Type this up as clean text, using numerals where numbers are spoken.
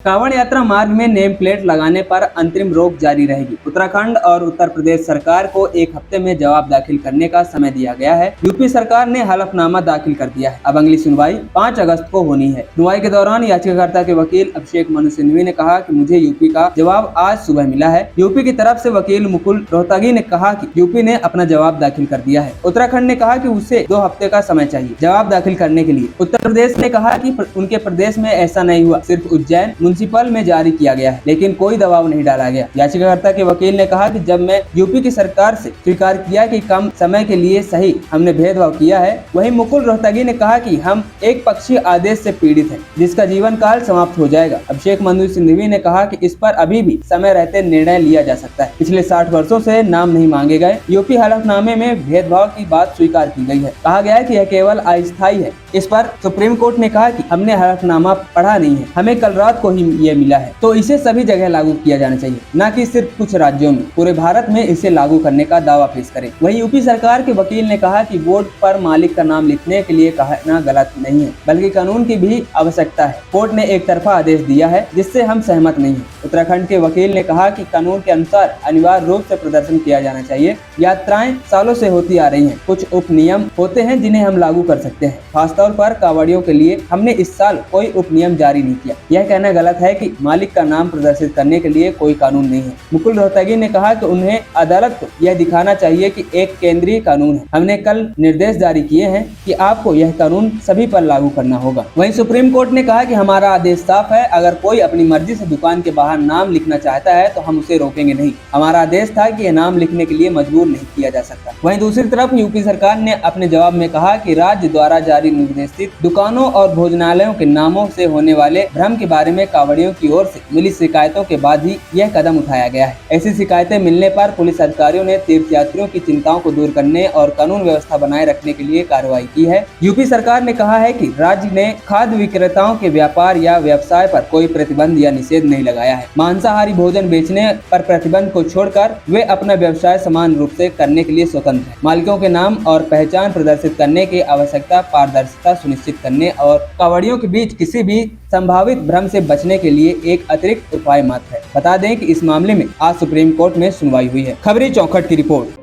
कांवड़ यात्रा मार्ग में नेम प्लेट लगाने पर अंतरिम रोक जारी रहेगी। उत्तराखंड और उत्तर प्रदेश सरकार को एक हफ्ते में जवाब दाखिल करने का समय दिया गया है। यूपी सरकार ने हलफनामा दाखिल कर दिया है। अब अगली सुनवाई 5 अगस्त को होनी है। सुनवाई के दौरान याचिकाकर्ता के वकील अभिषेक मनु सिंघवी ने कहा कि मुझे यूपी का जवाब आज सुबह मिला है। यूपी की तरफ से वकील मुकुल रोहतगी ने कहा कि यूपी ने अपना जवाब दाखिल कर दिया है। उत्तराखंड ने कहा कि उसे 2 हफ्ते का समय चाहिए जवाब दाखिल करने के लिए। उत्तर प्रदेश ने कहा कि उनके प्रदेश में ऐसा नहीं हुआ, सिर्फ उज्जैन म्युनिसिपल में जारी किया गया है, लेकिन कोई दबाव नहीं डाला गया। याचिकाकर्ता के वकील ने कहा कि जब मैं यूपी की सरकार से स्वीकार किया कि कम समय के लिए सही हमने भेदभाव किया है, वहीं मुकुल रोहतगी ने कहा कि हम एक पक्षीय आदेश से पीड़ित हैं, जिसका जीवन काल समाप्त हो जाएगा। अभिषेक मनु सिंघवी ने कहा कि इस पर अभी भी समय रहते निर्णय लिया जा सकता है। पिछले 60 वर्षों से नाम नहीं मांगे गए यूपी हलफनामे में भेदभाव की बात स्वीकार की गई है। कहा गया है कि यह केवल अस्थायी है। इस पर सुप्रीम कोर्ट ने कहा कि हमने हलफनामा पढ़ा नहीं है, हमें कल रात को ही ये मिला है, तो इसे सभी जगह लागू किया जाना चाहिए, न कि सिर्फ कुछ राज्यों में। पूरे भारत में इसे लागू करने का दावा पेश करें। वहीं यूपी सरकार के वकील ने कहा कि बोर्ड पर मालिक का नाम लिखने के लिए कहना गलत नहीं है, बल्कि कानून की भी आवश्यकता है। कोर्ट ने एक तरफा आदेश दिया है, जिससे हम सहमत नहीं हैं। उत्तराखंड के वकील ने कहा कि कानून के अनुसार अनिवार्य रूप से प्रदर्शन किया जाना चाहिए। यात्राएं सालों से होती आ रही हैं, कुछ उप नियम होते हैं जिन्हें हम लागू कर सकते हैं। खासतौर पर कांवड़ियों के लिए हमने इस साल कोई उप नियम जारी नहीं किया। यह कहना गलत है कि मालिक का नाम प्रदर्शित करने के लिए कोई कानून नहीं है। मुकुल रोहतगी ने कहा कि उन्हें अदालत को यह दिखाना चाहिए कि एक केंद्रीय कानून है। हमने कल निर्देश जारी किए हैं कि आपको यह कानून सभी पर लागू करना होगा। वहीं सुप्रीम कोर्ट ने कहा कि हमारा आदेश साफ है, अगर कोई अपनी मर्जी से दुकान के बाहर नाम लिखना चाहता है तो हम उसे रोकेंगे नहीं। हमारा आदेश था कि यह नाम लिखने के लिए मजबूर नहीं किया जा सकता। वहीं दूसरी तरफ यूपी सरकार ने अपने जवाब में कहा कि राज्य द्वारा जारी निर्देशित दुकानों और भोजनालयों के नामों से होने वाले भ्रम के बारे में कांवड़ियों की ओर से मिली शिकायतों के बाद ही यह कदम उठाया गया है। ऐसी शिकायतें मिलने पर पुलिस अधिकारियों ने तीर्थयात्रियों की चिंताओं को दूर करने और कानून व्यवस्था बनाए रखने के लिए कार्रवाई की है। यूपी सरकार ने कहा है कि राज्य ने खाद्य विक्रेताओं के व्यापार या व्यवसाय पर कोई प्रतिबंध या निषेध नहीं लगाया है। मांसाहारी भोजन बेचने पर प्रतिबंध को छोड़कर वे अपना व्यवसाय समान रूप से करने के लिए स्वतंत्र है। मालिकों के नाम और पहचान प्रदर्शित करने की आवश्यकता पारदर्शिता सुनिश्चित करने और कांवड़ियों के बीच किसी भी संभावित भ्रम से बचने के लिए एक अतिरिक्त उपाय मात्र है। बता दें कि इस मामले में आज सुप्रीम कोर्ट में सुनवाई हुई है। खबरी चौखट की रिपोर्ट।